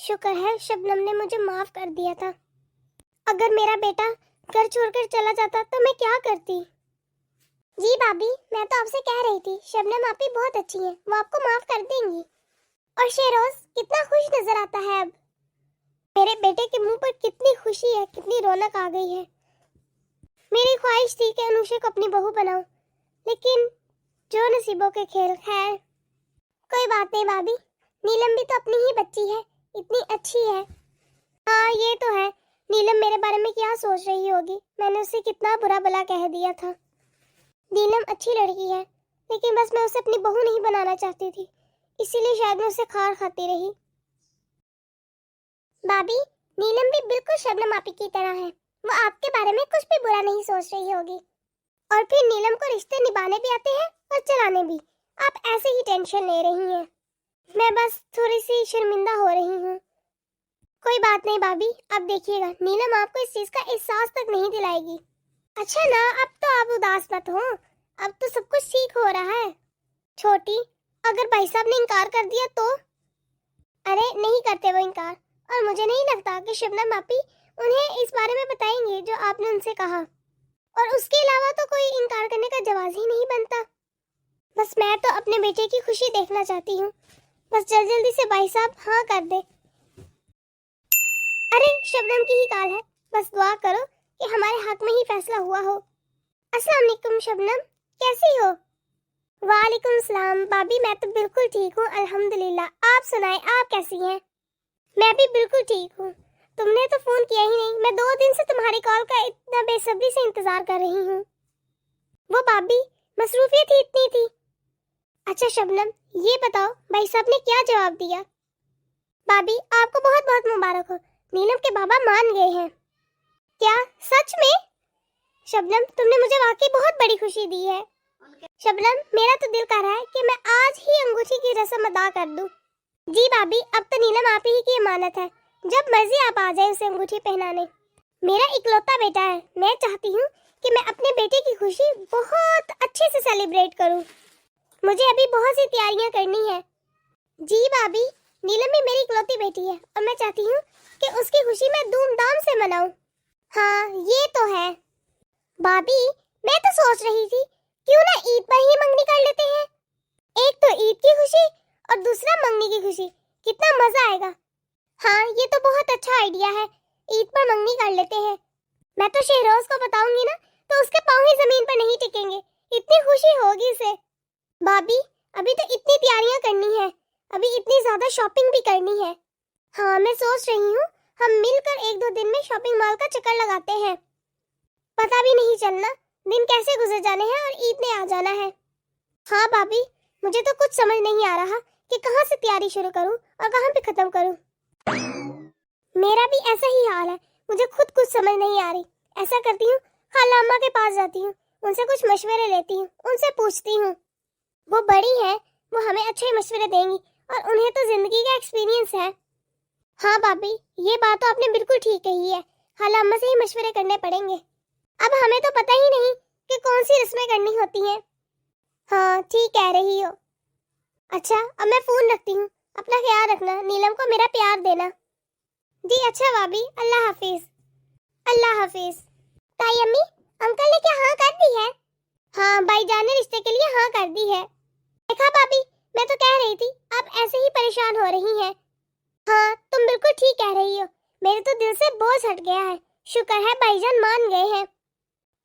شکر ہے شبنم نے مجھے معاف کر دیا تھا. اگر میرا بیٹا گھر چھوڑ کر چلا جاتا تو میں کیا کرتی؟ جی بھابھی، میں تو آپ سے کہہ رہی تھی شبنم آپ ہی بہت اچھی ہیں، وہ آپ کو معاف کر دیں گی. اور شہروز کتنا خوش نظر آتا ہے اب. میرے بیٹے کے منہ پر کتنی خوشی ہے، کتنی رونق آ گئی ہے. میری خواہش تھی کہ انوشے کو اپنی بہو بناؤں، لیکن جو نصیبوں کے کھیل. خیر کوئی بات نہیں بھابھی، نیلم بھی تو اپنی ہی بچی ہے، اتنی اچھی ہے. ہاں یہ تو ہے، نیلم میرے بارے میں کیا سوچ رہی ہوگی، میں نے اسے کتنا برا بلا کہہ دیا تھا. نیلم اچھی لڑکی ہے، لیکن بس میں اسے اپنی بہو نہیں بنانا چاہتی تھی، اسی لیے شاید میں اسے کھار کھاتی رہی. بھابھی، نیلم بھی بالکل شبنم آپی کی طرح ہے، وہ آپ کے بارے میں کچھ بھی برا نہیں سوچ رہی ہوگی. اور پھر نیلم کو رشتے نبھانے بھی آتے ہیں اور چلانے بھی. آپ ایسے ہی ٹینشن لے رہی ہیں، میں بس تھوڑی سی شرمندہ ہو رہی ہوں. کوئی بات نہیں بھابھی، اب دیکھیے گا نیلم آپ کو اس چیز کا احساس تک نہیں دلائے گی. اچھا نا، اب تو آپ اداس مت ہو، اب تو سب کچھ ٹھیک ہو رہا ہے. چھوٹی، اگر بھائی صاحب نے انکار کر دیا تو؟ ارے نہیں کرتے وہ انکار، اور مجھے نہیں لگتا کہ شبنم آپی انہیں اس بارے میں بتائیں گے جو آپ نے ان سے کہا. اور اس کے علاوہ تو کوئی انکار کرنے کا جواز ہی نہیں بنتا. بس میں تو اپنے بیٹے کی خوشی دیکھنا چاہتی ہوں، بس جلدی سے بھائی صاحب ہاں کر دے. ارے شبنم کی ہی کال ہے، بس دعا کرو کہ ہمارے حق میں ہی فیصلہ ہوا ہو. السلام علیکم شبنم، کیسی ہو؟ وعلیکم السلام بھابھی، میں تو بالکل ٹھیک ہوں الحمدللہ. آپ سنائیں، آپ کیسی ہیں؟ میں بھی بالکل ٹھیک ہوں. تم نے تو فون کیا ہی نہیں، میں 2 دن سے تمہاری کال کا اتنا بے صبری سے انتظار کر رہی ہوں. وہ بھابھی مصروفیت ہی اتنی تھی. اچھا شبنم، یہ بتاؤ بھائی صاحب نے کیا جواب دیا؟ بھابھی آپ کو بہت بہت مبارک ہو، نیلم کے بابا مان گئے ہیں. کیا سچ میں؟ شبنم تم نے مجھے واقعی بہت بڑی خوشی دی ہے. شبنم میرا تو دل کر رہا ہے کہ میں آج ہی انگوٹھی کی رسم ادا کر دوں. جی بھابھی، اب تو نیلم آپ ہی کی امانت ہے، جب مرضی آپ آ جائیں اسے انگوٹھی پہنانے. میرا اکلوتا بیٹا ہے، میں چاہتی ہوں کہ میں اپنے بیٹے کی خوشی بہت اچھے سے سیلیبریٹ کروں. مجھے ابھی بہت سی تیاریاں کرنی ہے. جی بھابھی، نیلم بھی میری اکلوتی بیٹی ہے اور میں چاہتی ہوں کہ اس کی خوشی میں دھوم دھام سے مناؤں. ہاں یہ تو ہے. بھابھی میں تو سوچ رہی تھی کیوں نہ عید پر ہی منگنی کر لیتے ہیں. ایک تو عید کی خوشی اور دوسرا منگنی کی خوشی، کتنا مزہ آئے گا. ہاں یہ تو بہت اچھا آئیڈیا ہے، عید پر منگنی کر لیتے ہیں. میں تو شہروز کو بتاؤں گی نا تو اس کے پاؤں ہی زمین پر نہیں ٹکیں گے، اتنی خوشی ہوگی اسے. بھابھی ابھی تو اتنی تیاریاں کرنی ہے، ابھی اتنی زیادہ شاپنگ بھی کرنی ہے. ہاں میں سوچ رہی ہوں ہم مل کر 1-2 دن میں شاپنگ مال کا چکر لگاتے ہیں، پتہ بھی نہیں چلنا دن کیسے گزر جانے ہیں اور عید نے آ جانا ہے. ہاں بھابھی، مجھے تو کچھ سمجھ نہیں آ رہا کہ کہاں سے تیاری شروع کروں اور کہاں پہ ختم کروں. میرا بھی ایسا ہی حال ہے، مجھے خود کچھ سمجھ نہیں آ رہی. ایسا کرتی ہوں خالہ اماں کے پاس جاتی ہوں، ان سے کچھ مشورے لیتی ہوں، ان سے پوچھتی ہوں. وہ بڑی ہیں، وہ ہمیں اچھے مشورے دیں گی اور انہیں تو زندگی کا ایکسپیرینس ہے. ہاں بھابھی یہ بات تو آپ نے بالکل ٹھیک کہی ہے، خالہ اماں سے ہی مشورے کرنے پڑیں گے. اب ہمیں تو پتہ ہی نہیں کہ کون سی رسمیں کرنی ہوتی ہیں. ہاں ٹھیک کہہ رہی ہو. اچھا اب میں فون رکھتی ہوں، اپنا خیال رکھنا، نیلم کو میرا پیار دینا. جی اچھا بھابھی، اللہ حافظ. اللہ حافظ. تائی امی، انکل نے کیا ہاں کر دی ہے؟ ہاں بھائی جان نے رشتے کے لیے ہاں کر دی ہے. دیکھا بھابھی، میں تو کہہ رہی تھی آپ ایسے ہی پریشان ہو رہی ہیں. ہاں تم بالکل ٹھیک کہہ رہی ہو، میرے تو دل سے بوجھ ہٹ گیا ہے، شکر ہے بھائی جان مان گئے ہیں.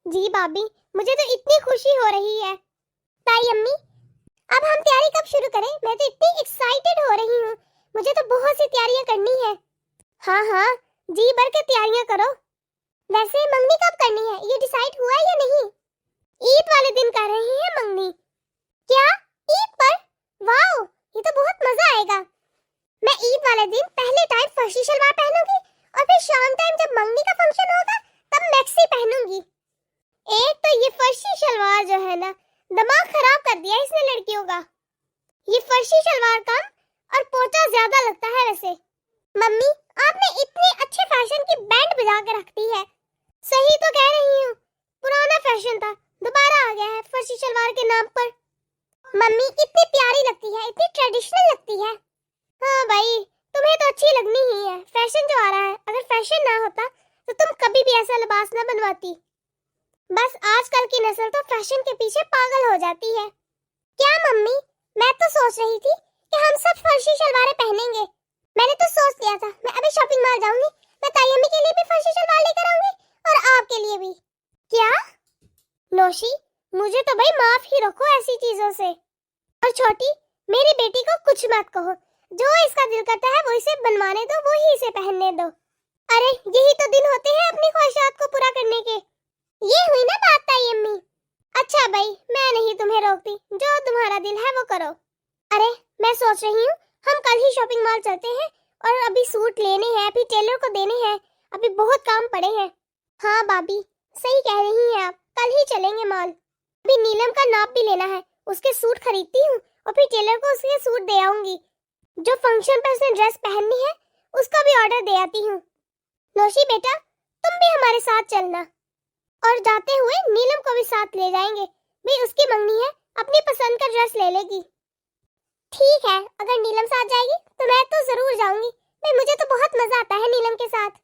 جی بھابھی مجھے تو اتنی خوشی ہو رہی ہے. تائی امی اب ہم تیاری کب شروع کریں؟ میں تو اتنی ایکسائٹڈ ہو رہی ہوں، مجھے تو بہت سی تیاریاں کرنی ہے. ہاں ہاں جی بھر کے تیاریاں کرو. ویسے منگنی کب کرنی ہے یہ ڈیسائیڈ ہوا ہے یا نہیں؟ عید والے دن کر رہے ہیں منگنی. کیا عید پر؟ واو یہ تو بہت مزہ آئے گا. میں عید والے دن پہلے ٹائم فرشی شلوار پہنوں گی اور پھر شام ٹائم جب منگنی کا فنکشن ہوگا تب میکسی پہنوں گی. ایک تو یہ فرشی شلوار جو ہے نا، دماغ خراب کر دیا اس نے لڑکیوں کا. یہ فرشی شلوار کم اور پوچا زیادہ لگتا ہے. ویسے ممی آپ نے اتنی اچھے فیشن کی بینڈ بجا کے رکھ دی ہے. صحیح تو کہہ رہی ہوں، پرانا فیشن تھا دوبارہ آ گیا ہے فرشی شلوار کے نام پر. ممی اتنی پیاری لگتی ہے، اتنی ٹریڈیشنل لگتی ہے. ہاں بھائی تمہیں تو اچھی لگنی फैशन ना होता तो तुम कभी भी ऐसा लिबास ना बनवाती। बस आजकल की नस्ल तो फैशन के पीछे पागल हो जाती है। क्या मम्मी, मैं तो सोच रही थी कि हम सब फर्शी शलवारें पहनेंगे। मैंने तो सोच लिया था मैं अभी शॉपिंग मॉल जाऊंगी, मैं तायम्मी के लिए भी फर्शी शलवार लेकर आऊंगी और आपके लिए भी। क्या? नौशी, मुझे तो भाई माफ ही रखो ऐसी चीजों से। और छोटी, मेरी बेटी को कुछ मत कहो, जो इसका दिल करता है वो इसे बनवाने दो, वो ही इसे पहनने दो। अरे यही तो दिन होते हैं अपनी ख्वाहिशात को पूरा करने के। ये हुई ना बात तायम्मी। अच्छा भाई, मैं नहीं तुम्हें रोकती, जो तुम्हारा दिल है वो करो। अरे मैं सोच रही हूँ हम कल ही शॉपिंग मॉल चलते हैं, और अभी सूट लेने हैं, अभी टेलर को देने हैं, अभी बहुत काम पड़े हैं। हाँ भाभी, सही कह रही हैं आप, कल ही चलेंगे मॉल। अभी नीलम का नाप भी लेना है, उसके सूट खरीदती हूँ और फिर टेलर को उसके सूट दे आऊंगी। जो फंक्शन पर उसने ड्रेस पहननी है उसका भी ऑर्डर दे आती हूँ। नौशी बेटा, तुम भी हमारे साथ चलना, और जाते हुए नीलम को भी साथ ले जाएंगे, भाई उसकी मंगनी है, अपनी पसंद का ड्रेस ले लेगी। ठीक है, अगर नीलम साथ जाएगी तो मैं तो जरूर जाऊंगी, भाई मुझे तो बहुत मजा आता है नीलम के साथ।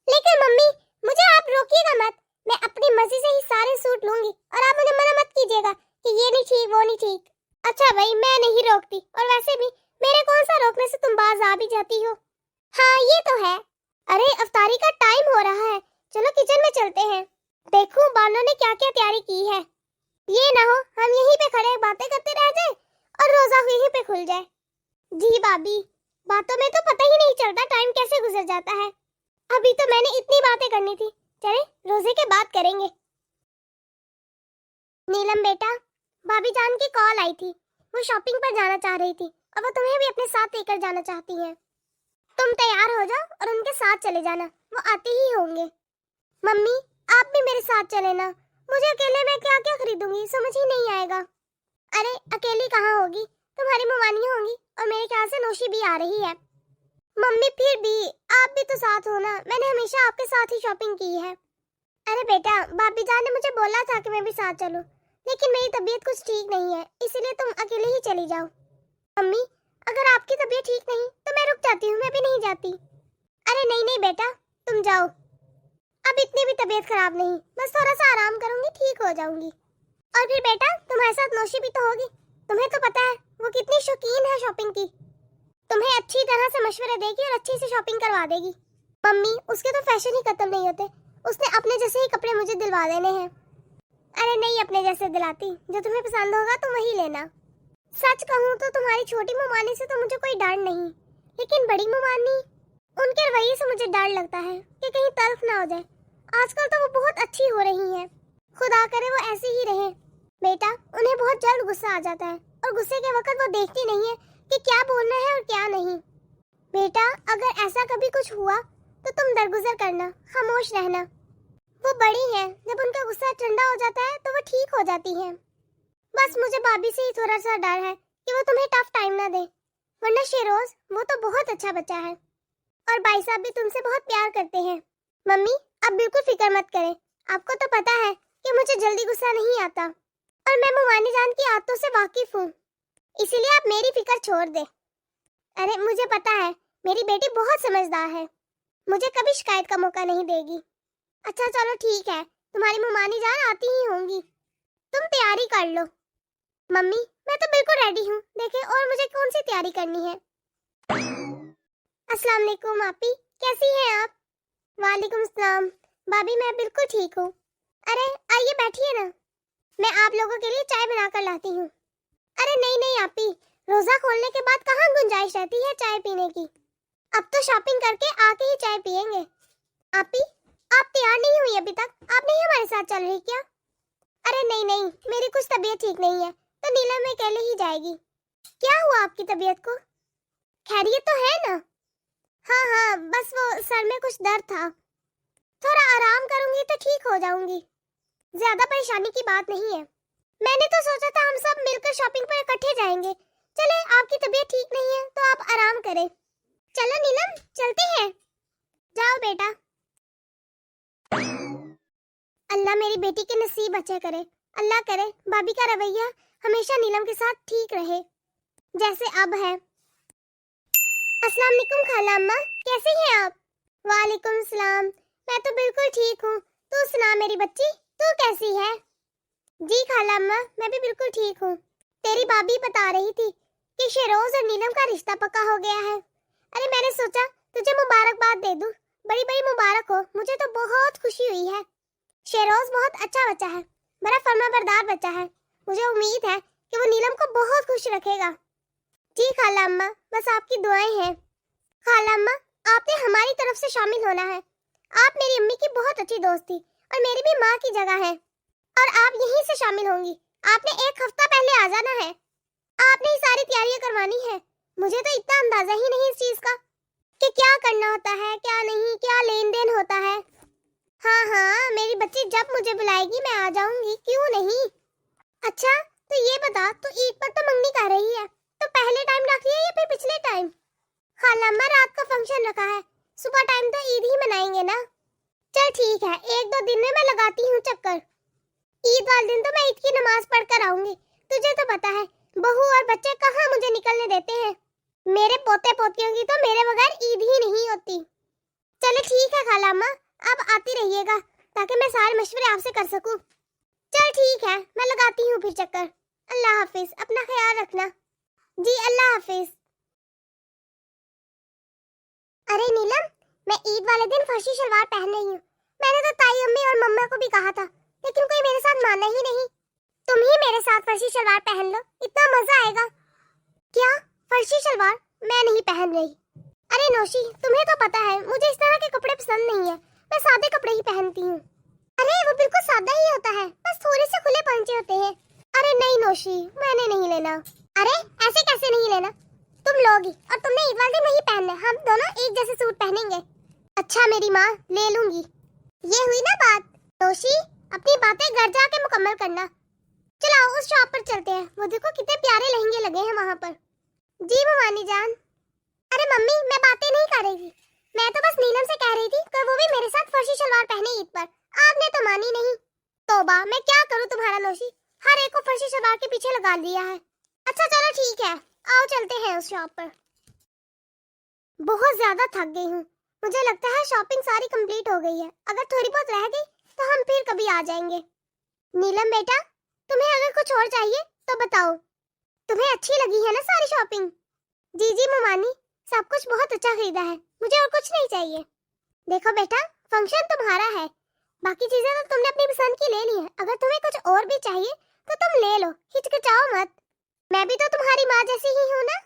लेकिन मम्मी, मुझे आप रोकिएगा मत, मैं अपनी मर्जी से ही सारे सूट लूंगी और आप मुझे मना मत कीजिएगा कि ये नहीं ठीक वो नहीं ठीक। अच्छा भाई, मैं नहीं रोकती, और वैसे भी मेरे कौन सा रोकने से तुम बाज आ भी जाती हो। हाँ ये तो है। अरे अफ्तारी का टाइम हो रहा है, चलो किचन में चलते हैं। देखो बानो ने क्या क्या तैयारी की है, ये ना हो हम यहीं पे खड़े बातें करते रह जाए और रोजा यहीं पे खुल जाए। जी भाभी, बातों में तो पता ही नहीं चलता टाइम कैसे गुजर जाता है। अभी तो मैंने इतनी बातें करनी थी, चले रोजे के बाद करेंगे। नीलम बेटा, भाभी जान की कॉल आई थी, वो शॉपिंग पर जाना चाह रही थी और वो तुम्हें भी अपने साथ लेकर जाना चाहती है। तुम तैयार हो जाओ और उनके साथ चले जाना, वो आते ही होंगे। मम्मी आप भी मेरे साथ चले ना, मुझे अकेले में क्या क्या खरीदूंगी समझ ही नहीं आएगा। अरे अकेली कहाँ होगी, तुम्हारी मवानी होंगी और मेरे ख्याल से नौशी भी आ रही है। मम्मी फिर भी आप भी तो साथ हो ना, मैंने हमेशा आपके साथ ही शॉपिंग की है। अरे बेटा, भाभी जान ने मुझे बोला था कि मैं भी साथ चलूं, लेकिन मेरी तबीयत कुछ ठीक नहीं है, इसीलिए तुम अकेले ही चली जाओ। मम्मी अगर आपकी तबीयत ठीक नहीं तो मैं रुक जाती हूँ, मैं भी नहीं जाती। अरे नहीं नहीं बेटा, तुम जाओ, अब इतनी भी तबीयत खराब नहीं, बस थोड़ा सा आराम करूंगी, ठीक हो जाऊंगी। और फिर बेटा तुम्हारे साथ नौशी भी तो होगी, तुम्हें तो पता है वो कितनी शौकीन है शॉपिंग की, तुम्हें अच्छी तरह से मशवरे देगी और अच्छी से शॉपिंग करवा देगी। मम्मी उसके तो फैशन ही खत्म नहीं होते, उसने अपने जैसे ही कपड़े मुझे दिलवा देने हैं। अरे नहीं अपने जैसे दिलाती, जो तुम्हें पसंद होगा तुम वही लेना। सच कहूँ तो तुम्हारी छोटी मुमानी से तो मुझे कोई डर नहीं, लेकिन बड़ी मुमानी, उनके रवैये से मुझे डर लगता है कि कहीं तल्ख ना हो जाए। आजकल तो वो बहुत अच्छी हो रही हैं, खुदा करे वो ऐसी ही रहे। बेटा उन्हें बहुत जल्द गुस्सा आ जाता है और गुस्से के वक्त वो देखती नहीं है कि क्या बोलना है और क्या नहीं। बेटा अगर ऐसा कभी कुछ हुआ तो तुम दरगुजर करना, खामोश रहना। वो बड़ी हैं, जब उनका गुस्सा ठंडा हो जाता है तो वो ठीक हो जाती हैं। बस मुझे भाभी से ही थोड़ा सा डर है कि वो तुम्हें टफ टाइम ना दे, वरना शेरोज वो तो बहुत अच्छा बच्चा है और भाई साहब भी तुमसे बहुत प्यार करते हैं। मम्मी आप बिल्कुल फिक्र मत करें, आपको तो पता है कि मुझे जल्दी गुस्सा नहीं आता और मैं मुमानी जान की आदतों से वाकिफ हूँ, इसीलिए आप मेरी फिक्र छोड़ दे। अरे मुझे पता है मेरी बेटी बहुत समझदार है, मुझे कभी शिकायत का मौका नहीं देगी। अच्छा चलो ठीक है, तुम्हारी मुमानी जान आती ही होंगी, तुम तैयारी कर लो। मम्मी मैं तो बिल्कुल रेडी हूँ, देखे और मुझे कौन सी तैयारी करनी है। अस्सलाम वालेकुम आपी, कैसी हैं आप? वालेकुम सलाम भाभी, मैं बिल्कुल ठीक हूँ। अरे आइए बैठिए ना, मैं आप लोगों के लिए चाय बनाकर लाती हूँ। अरे नहीं नहीं आपी, रोजा खोलने के बाद कहाँ गुंजाइश रहती है चाय पीने की, अब तो शॉपिंग करके आके ही चाय पियेंगे। आपी आप तैयार नहीं हुई अभी तक, आप नहीं हमारे साथ चल रही क्या? अरे नहीं नहीं, मेरी कुछ तबीयत ठीक नहीं है तो नीलम में अकेले ही जाएगी। क्या हुआ आपकी तबीयत को, खैरियत तो है ना? हाँ हाँ, बस वो सर में कुछ दर्द था, थोड़ा आराम करूंगी तो ठीक हो जाऊंगी, ज्यादा परेशानी की बात नहीं है। मैंने तो सोचा था हम सब मिलकर शॉपिंग पर इकट्ठे जाएंगे, चले आपकी तबीयत ठीक नहीं है तो आप आराम करें। चलो नीलम चलते हैं, जाओ बेटा। अल्लाह मेरी बेटी के नसीब अच्छे करे, अल्लाह करे भाभी का रवैया हमेशा नीलम के साथ ठीक रहे जैसे अब है। अस्सलाम वालेकुम खाला अम्मा, कैसी हैं आप? वालेकुम सलाम। मैं तो बिल्कुल ठीक हूँ। तू सुना मेरी बच्ची, तू कैसी है? जी खाला अम्मा, मैं भी बिल्कुल ठीक हूँ। तेरी भाभी बता रही थी कि शेरोज और नीलम का रिश्ता पक्का हो गया है। अरे मैंने सोचा तुझे मुबारकबाद दे दूँ। बड़ी बड़ी मुबारक हो, मुझे तो बहुत खुशी हुई है। शेरोज बहुत अच्छा बच्चा है, बड़ा फर्माबरदार बच्चा है। मुझे उम्मीद है कि वो नीलम को बहुत खुश रखेगा। जी खाला अम्मा, बस आपकी दुआएं हैं। खाला अम्मा, आपने हमारी तरफ से शामिल होना है। आप मेरी अम्मी की बहुत अच्छी दोस्त थी और मेरी भी माँ की जगह है, और आप यहीं से शामिल होंगी। आपने एक हफ्ता पहले आ जाना है। आपने ही सारी तैयारियां करवानी है। मुझे तो इतना अंदाजा ही नहीं इस चीज का कि क्या करना होता है, क्या नहीं, क्या लेन देन होता है। हाँ हाँ, मेरी बच्ची जब मुझे बुलाएगी मैं आ जाऊंगी, क्यों नहीं। अच्छा तो ये बता, तू ईद पर तो मंगनी कर रही है, तो पहले टाइम रख लिया या फिर पिछले टाइम? खाला अम्मा, रात का फंक्शन रखा है, सुबह टाइम तो ईद ही मनाएंगे ना। चल ठीक है, एक दो दिन में मैं लगाती हूँ चक्कर। ईद वाले दिन तो मैं ईद की नमाज पढ़कर आऊंगी। तुझे तो पता है बहू और बच्चे कहाँ मुझे निकलने देते हैं। मेरे पोते पोतियों की तो मेरे बगैर ईद ही नहीं होती। चले ठीक है खाला अम्मा, अब आती रहिएगा ताकि मैं सारे मशवरे आपसे कर सकूं। चल ठीक है, मैं लगाती हूँ फिर चक्कर। अल्लाह हाफिज, अपना ख्याल रखना। जी अल्लाह हाफिज। अरे नीलम, मैं ईद वाले दिन फर्शी शलवार पहन रही हूँ। मैंने तो ताई अम्मी और मम्मा को भी कहा था, लेकिन कोई मेरे साथ माना ही नहीं। तुम ही मेरे साथ फर्शी शलवार पहन लो, इतना मजा आएगा। क्या फर्शी शलवार? मैं नहीं पहन रही। अरे नौशी, तुम्हें तो पता है मुझे इस तरह के कपड़े पसंद नहीं है, मैं सादे कपड़े ही पहनती हूँ। अरे वो बिल्कुल सादा ही होता है, बस थोड़े से खुले पंचे होते हैं। अरे नहीं नौशी, मैंने नहीं लेना। अरे ऐसे कैसे नहीं लेना? तुम लोगी और तुमने ईद वाले दिन वही पहनना है, हम दोनों एक जैसे सूट पहनेंगे। अच्छा मेरी माँ, ले लूंगी। ये हुई ना बात। नौशी, अपनी बातें घर जाके मुकम्मल करना। चलो उस शॉप पर चलते हैं, वो देखो कितने प्यारे लहंगे लगे हैं वहाँ पर। जी ममानी जान। अरे मम्मी, मैं बातें नहीं कर रही थी, मैं तो बस नीलम से कह रही थी कि वो भी मेरे साथ फर्शी शलवार पहने ईद पर। आपने तो मानी नहीं। तौबा, मैं क्या करूँ तुम्हारा नौशी, हर एक को फर्शी शलवार के पीछे लगा दिया है। अच्छा चलो ठीक है, आओ चलते हैं उस शॉप पर। बहुत ज्यादा थक गई हूँ, मुझे लगता है शॉपिंग सारी कंप्लीट हो गई है। अगर थोड़ी बहुत रह गई तो हम फिर कभी आ जाएंगे। नीलम बेटा, तुम्हें अगर कुछ और चाहिए तो बताओ। तुम्हें अच्छी लगी है ना सारी शॉपिंग? जी जी ममानी, सब कुछ बहुत अच्छा खरीदा है, मुझे और कुछ नहीं चाहिए। देखो बेटा, फंक्शन तुम्हारा है, बाकी चीजें तो तुमने अपनी पसंद की ले ली है। अगर तुम्हें कुछ और भी चाहिए तो तुम ले लो, हिचकिचाओ मत। मैं भी तो तुम्हारी माँ जैसी ही हूँ ना।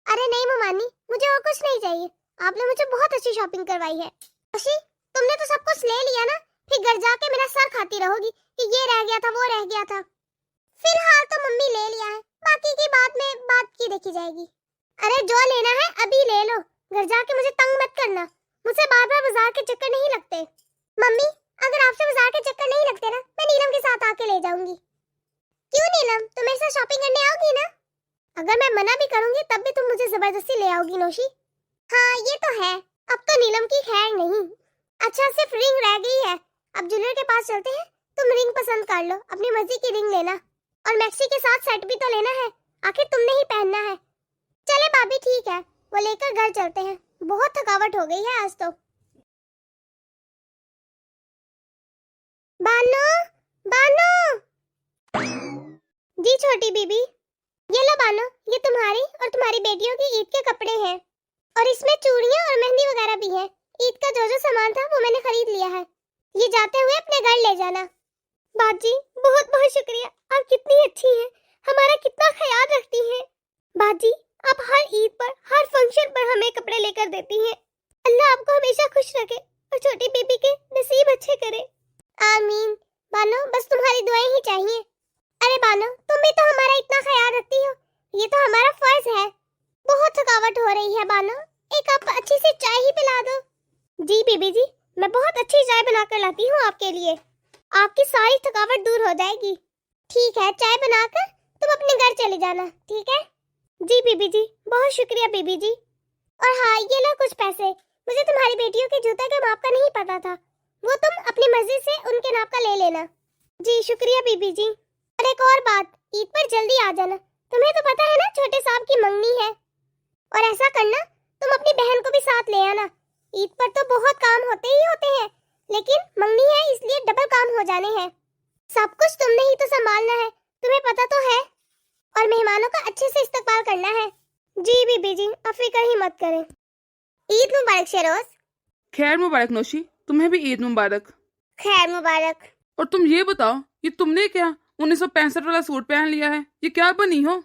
अरे नहीं ममानी, मुझे और कुछ नहीं चाहिए, आपने मुझे बहुत अच्छी शॉपिंग करवाई है। खुशी, तुमने तो सब कुछ ले लिया ना, फिर घर जाके मेरा सर खाती रहोगी कि ये रह गया था, वो रह गया था। फिलहाल तो मम्मी ले लिया है, बाकी की बात की देखी जाएगी। अरे जो लेना है अभी ले लो, घर जाके मुझे तंग मत करना। मुझसे बार बार बाजार के चक्कर नहीं लगते। मम्मी, अगर आपसे बाजार के चक्कर नहीं लगते ना, मैं नीलम के साथ आके ले जाऊंगी। क्यों नीलम, तुम मेरे साथ शॉपिंग करने आओगी ना? अगर मैं मना भी करूंगी तब भी तुम मुझे जबरदस्ती ले आओगी नौशी। हाँ ये तो है, अब तो नीलम की खैर नहीं। अच्छा सिर्फ रिंग रह गई है, अब ज्वेलर के पास चलते हैं। तुम रिंग पसंद कर लो, अपनी मर्जी की रिंग लेना, और मैक्सी के साथ सेट भी तो लेना है, आखिर तुमने ही पहनना है। चले भाभी ठीक है, वो लेकर घर चलते हैं, बहुत थकावट हो गई है आज तो। बानो, बानो। जी छोटी बीबी। ये लो बानो, ये तुम्हारी और तुम्हारी बेटियों की ईद के कपड़े हैं, और इसमें चूड़ियां और मेहंदी वगैरह भी है। ईद का जो जो सामान था वो मैंने खरीद लिया है, ये जाते हुए अपने घर ले जाना। बाजी बहुत बहुत शुक्रिया, आप कितनी अच्छी हैं, हमारा कितना ख्याल रखती हैं। बाजी आप हर ईद पर, हर फंक्शन पर हमें कपड़े लेकर देती हैं। अल्लाह आपको हमेशा खुश रखे और छोटी बेबी के नसीब अच्छे करे। आमीन। बानो बस तुम्हारी दुआएं ही चाहिए। अरे बानो, तुम भी तो हमारा इतना ख्याल रखती हो, ये तो हमारा फर्ज है। बहुत थकावट हो रही है बानो, एक कप अच्छी सी चाय ही पिला दो। जी बीबी जी, मैं बहुत अच्छी चाय बनाकर लाती हूँ आपके लिए, आपकी सारी थकावट दूर हो जाएगी। ठीक है, चाय बनाकर तुम अपने घर चले जाना, ठीक है? जी बीबी जी, बहुत शुक्रिया बीबी जी। और हाँ, ये लो कुछ पैसे, मुझे तुम्हारी बेटियों के जूते के माप का नहीं पता था, वो तुम अपनी मर्जी से उनके नाप का ले लेना। जी शुक्रिया बीबी जी। और एक और बात, ईद पर जल्दी आ जाना, तुम्हें तो पता है ना छोटे साहब की मंगनी है। और ऐसा करना, तुम अपनी बहन को भी साथ ले आना, ईद पर तो बहुत काम होते ही होते हैं, लेकिन मंगनी है इसलिए डबल काम हो जाने हैं। सब कुछ तुमने ही तो संभालना है, तुम्हें पता तो है, और मेहमानों का अच्छे से इस्तकबाल करना है। जी बीबी जी, आप फिक्र ही मत करें। ईद मुबारक शेरोज। खैर मुबारक नौशी, तुम्हें भी ईद मुबारक। खैर मुबारक। और तुम ये बताओ, ये तुमने क्या 1965 वाला सूट पहन लिया है, ये क्या बनी हो?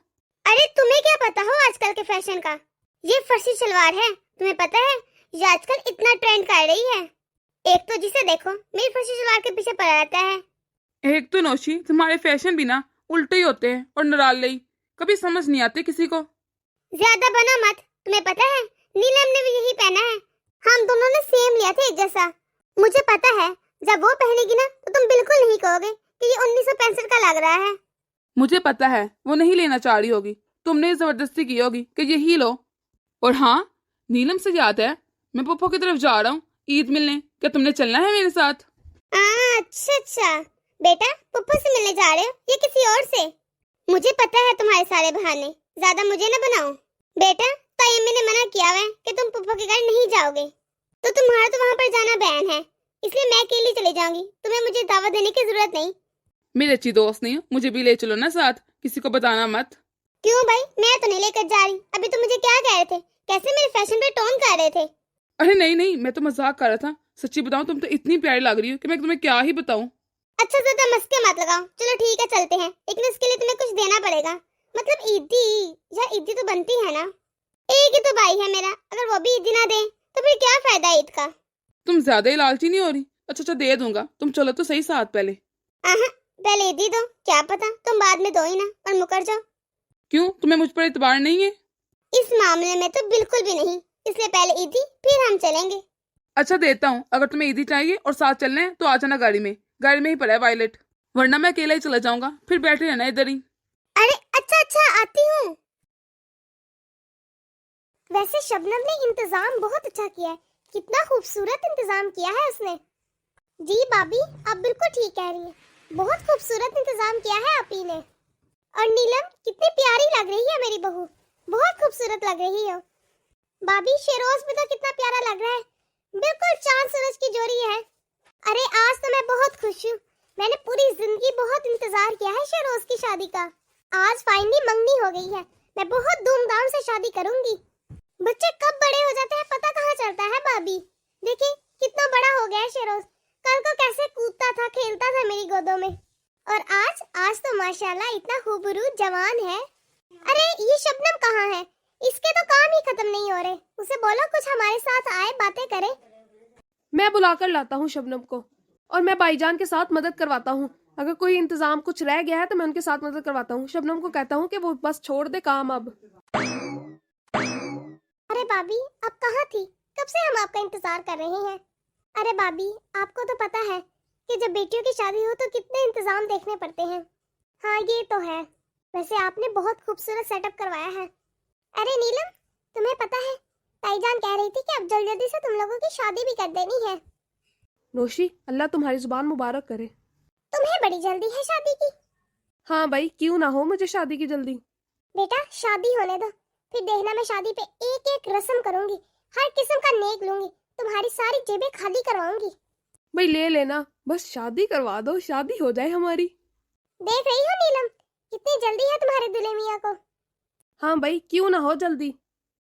अरे तुम्हें क्या पता हो आजकल के फैशन का? ये फर्सी सलवार है, तुम्हें पता है ये आजकल इतना ट्रेंड कर रही है। एक तो जिसे देखो मेरी फर्सी सलवार के पीछे पड़ा रहता है। एक तो नौशी तुम्हारे फैशन भी ना उल्टे ही होते हैं और निराले ही, कभी समझ नहीं आते किसी को। ज्यादा बनो मत, तुम्हें पता है नीलम ने भी यही पहना है, हम दोनों ने सेम लिया था एक जैसा। मुझे पता है जब वो पहनेगी ना तो तुम बिल्कुल नहीं कहोगे कि ये 1965 का लग रहा है। मुझे पता है वो नहीं लेना चाह रही होगी, तुमने जबरदस्ती की होगी कि यही लो। और हाँ, नीलम से याद है, मैं पप्पो की तरफ जा रहा हूँ ईद मिलने, क्या तुमने चलना है मेरे साथ? अच्छा बेटा, पप्पो से मिलने जा रहे हो या किसी और से? मुझे पता है तुम्हारे सारे बहाने, ज्यादा मुझे न बनाओ। बेटा तायम्मी ने मना किया है कि तुम पप्पो के घर नहीं जाओगे, तो तुम्हारा तो वहाँ पर जाना बैन है, इसलिए मैं अकेली चली जाऊंगी, तुम्हें मुझे दावत देने की जरूरत नहीं। मेरी अच्छी दोस्त नहीं हो, मुझे भी ले चलो ना साथ, किसी को बताना मत। क्यों भाई, मैं तो नहीं लेकर जा रही। अभी तो मुझे क्या कह रहे थे, कैसे मेरे फैशन पे टोन कर रहे थे। अरे नहीं, मैं तो मजाक कर रहा था। सच्ची बताऊं तुम तो इतनी प्यारी लग रही हो कि मैं तुम्हें क्या ही बताऊं। अच्छा ज्यादा मस्के मत लगाओ, चलो ठीक है चलते हैं, लेकिन इसके लिए तुम्हें कुछ देना पड़ेगा, मतलब ईदी या ईदी तो बनती है ना। एक ही तो भाई है मेरा, अगर वो भी ईदी ना दे तो फिर क्या फायदा ईद का। तुम ज्यादा ही लालची नहीं हो रही? अच्छा दे दूंगा, तुम चलो तो सही साथ पहले। पहले ईदी दो, क्या पता तुम बाद में दो ही ना और मुकर जाओ। क्यों, तुम्हें मुझ पर एतबार नहीं है? इस मामले में तो बिल्कुल भी नहीं, इसलिए पहले ईदी फिर हम चलेंगे। अच्छा देता हूँ, अगर तुम्हें ईदी चाहिए और साथ चलना है तो आ जाना गाड़ी में ही पड़ा है वायलेट, वरना मैं अकेला ही चला जाऊंगा, फिर बैठे रहना इधर ही। अरे अच्छा आती हूँ। वैसे शबनम ने इंतजाम बहुत अच्छा किया है, कितना खूबसूरत इंतजाम किया है उसने। जी भाभी, आप बिल्कुल ठीक कह रही हैं, बहुत खूबसूरत इंतजाम किया है आप ही ने। और नीलम कितनी प्यारी लग रही है मेरी बहू, बहुत खूबसूरत लग रही हो। भाभी शेरोज भी तो कितना प्यारा लग रहा है, बिल्कुल चांद सूरज की जोड़ी है। अरे आज तो मैं बहुत खुश हूँ, मैंने पूरी जिंदगी बहुत इंतजार किया है शेरोज की शादी का। आज फाइनली मंगनी हो गई है, मैं बहुत धूमधाम से शादी करूंगी। बच्चे कब बड़े हो जाते हैं पता कहाँ चलता है भाभी। देखिए कितना बड़ा हो गया है शेरोज, कल को कैसे कूदता था खेलता था मेरी गोदों में, और आज तो माशाल्लाह इतना खूबसूरत जवान है। अरे ये शबनम कहाँ है, इसके तो काम ही खत्म नहीं हो रहे, उसे बोलो कुछ हमारे साथ आए बातें करे। मैं बुलाकर लाता हूँ शबनम को, और मैं भाईजान के साथ मदद करवाता हूँ। अगर कोई इंतजाम कुछ रह गया है तो मैं उनके साथ मदद करवाता हूँ। शबनम को कहता हूँ कि वो बस छोड़ दे काम अब। अरे भाभी आप कहाँ थी, कब से हम आपका इंतजार कर रहे हैं। अरे भाभी आपको तो पता है कि जब बेटियों की शादी हो तो कितने इंतजाम देखने पड़ते हैं। हाँ ये तो है, वैसे आपने बहुत खूबसूरत सेटअप करवाया है। अरे नीलम तुम्हें पता है ताईजान कह रही थी कि अब जल्दी जल्दी से तुम लोगों की शादी भी कर देनी है। नोशी, अल्लाह तुम्हारी जुबान मुबारक करे। तुम्हें बड़ी जल्दी है शादी की। हाँ भाई, क्यों ना हो मुझे शादी की जल्दी। बेटा शादी होने दो, फिर देखना मैं शादी पे एक एक रस्म करूंगी, हर किस्म का नेक लूंगी, तुम्हारी सारी जेबें खाली करवाऊंगी। भाई ले लेना, बस शादी करवा दो, शादी हो जाए हमारी। देख रही हो नीलम कितनी जल्दी है तुम्हारे दुल्हे मियाँ को। हाँ भाई, क्यों ना हो जल्दी।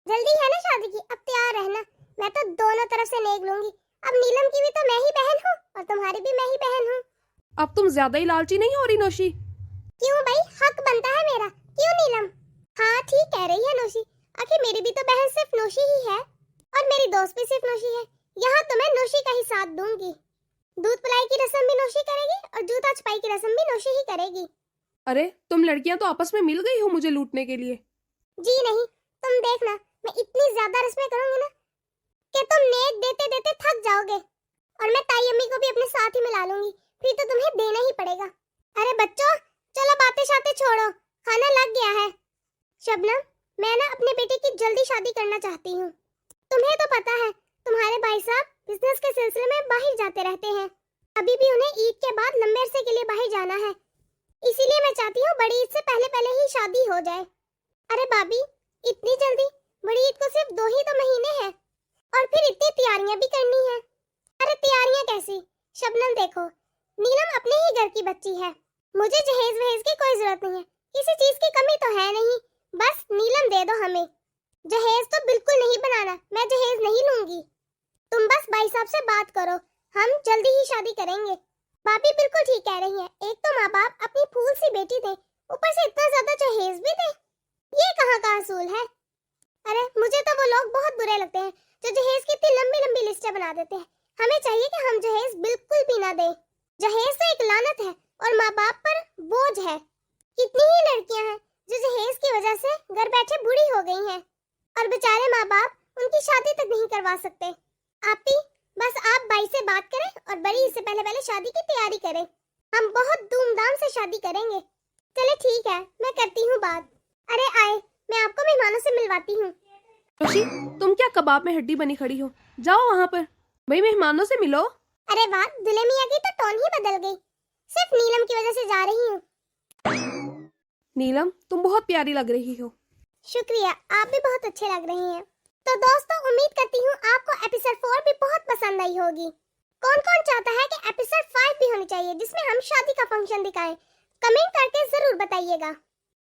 जल्दी है ना शादी की, अब तैयार रहना, मैं तो दोनों तरफ से नेक लूंगी। अब नीलम की भी तो मैं ही बहन हूँ और तुम्हारी भी मैं ही बहन हूँ। अब तुम ज्यादा ही लालची नहीं हो रही नोशी? क्यों भाई, हक बनता है मेरा, क्यों नीलम। हाँ ठीक कह रही है नोशी, आखिर मेरी भी तो बहन सिर्फ नोशी ही है और मेरी दोस्त भी सिर्फ नोशी है। यहाँ तो मैं नोशी का ही साथ दूंगी, दूध पिलाई की रस्म भी नोशी करेगी और जूता छुपाई की रस्म भी नोशी ही करेगी। अरे तुम लड़कियां तो आपस में मिल गई हो मुझे लूटने के लिए। जी नहीं, तुम देखना मैं इतनी ज्यादा रस्में करूंगी ना कि तुम नेक देते देते थक जाओगे, और मैं ताई अम्मी को भी अपने साथ ही मिला लूंगी, फिर तो तुम्हें देना ही पड़ेगा। अरे बच्चों चलो बातें शातें छोड़ो, खाना लग गया है। शबनम मैं ना अपने बेटे की जल्दी शादी करना चाहती हूँ। तुम्हें तो पता है तुम्हारे भाई साहब बिजनेस के सिलसिले में बाहर जाते रहते हैं, अभी भी उन्हें ईद के बाद लंबे अरसे के लिए बाहर जाना है, इसीलिए मैं चाहती हूँ बड़ी ईद से पहले पहले ही शादी हो जाए। अरे भाभी इतनी जल्दी, बड़ी ईद को सिर्फ 2 ही तो महीने हैं, और फिर इतनी तैयारियां भी करनी है। अरे तैयारियां कैसी शबनम, देखो नीलम अपने ही घर की बच्ची है, मुझे जहेज वहेज की कोई जरूरत नहीं है, किसी चीज की कमी तो है नहीं, बस नीलम दे दो हमें। जहेज तो बिल्कुल नहीं बनाना, मैं जहेज नहीं लूंगी। तुम बस भाई साहब से बात करो, हम जल्दी ही शादी करेंगे। भाभी बिल्कुल ठीक कह रही है, एक तो माँ बाप अपनी फूल सी बेटी दे, ऊपर से इतना ज्यादा जहेज भी दे, ये कहाँ का असूल है। अरे मुझे तो वो लोग बहुत बुरे लगते हैं जो जहेज की इतनी लंबी लंबी लिस्टें बना देते हैं। हमें चाहिए कि हम जहेज बिल्कुल भी ना दें। जहेज तो एक लानत है और माँ बाप पर बोझ है। कितनी ही लड़कियां हैं जो जहेज की वजह से घर बैठे बूढ़ी हो गई हैं और बेचारे माँ बाप उनकी शादी तक नहीं करवा सकते। आपी बस आप भाई से बात करें और बड़ी से पहले शादी की तैयारी करें, हम बहुत धूमधाम से शादी करेंगे। चले ठीक है, मैं करती हूँ बात। अरे आए, मैं आपको मेहमानों से मिलवाती हूँ। रोशी, तुम क्या कबाब में हड्डी बनी खड़ी हो? जाओ वहाँ पर भाई मेहमानों से मिलो। अरे वाह, दुल्हे मियाँ की तो टोन ही बदल गई, सिर्फ नीलम की वजह से जा रही हूँ। नीलम, तुम बहुत प्यारी लग रही हो। शुक्रिया, आप भी बहुत अच्छे लग रहे हैं। तो दोस्तों, उम्मीद करती हूँ आपको एपिसोड 4 भी बहुत पसंद आई होगी। कौन कौन चाहता है कि एपिसोड 5 भी होनी चाहिए जिसमें हम शादी का फंक्शन दिखाएं? कमेंट करके जरूर बताइएगा।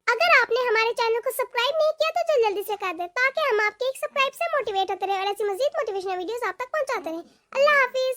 अगर आपने हमारे चैनल को सब्सक्राइब नहीं किया तो जल्दी से कर दे, ताकि हम आपके एक सब्सक्राइब से मोटिवेट होते रहे और ऐसी मजीद मोटिवेशनल वीडियोस आप तक पहुंचाते रहें। अल्लाह हाफिज।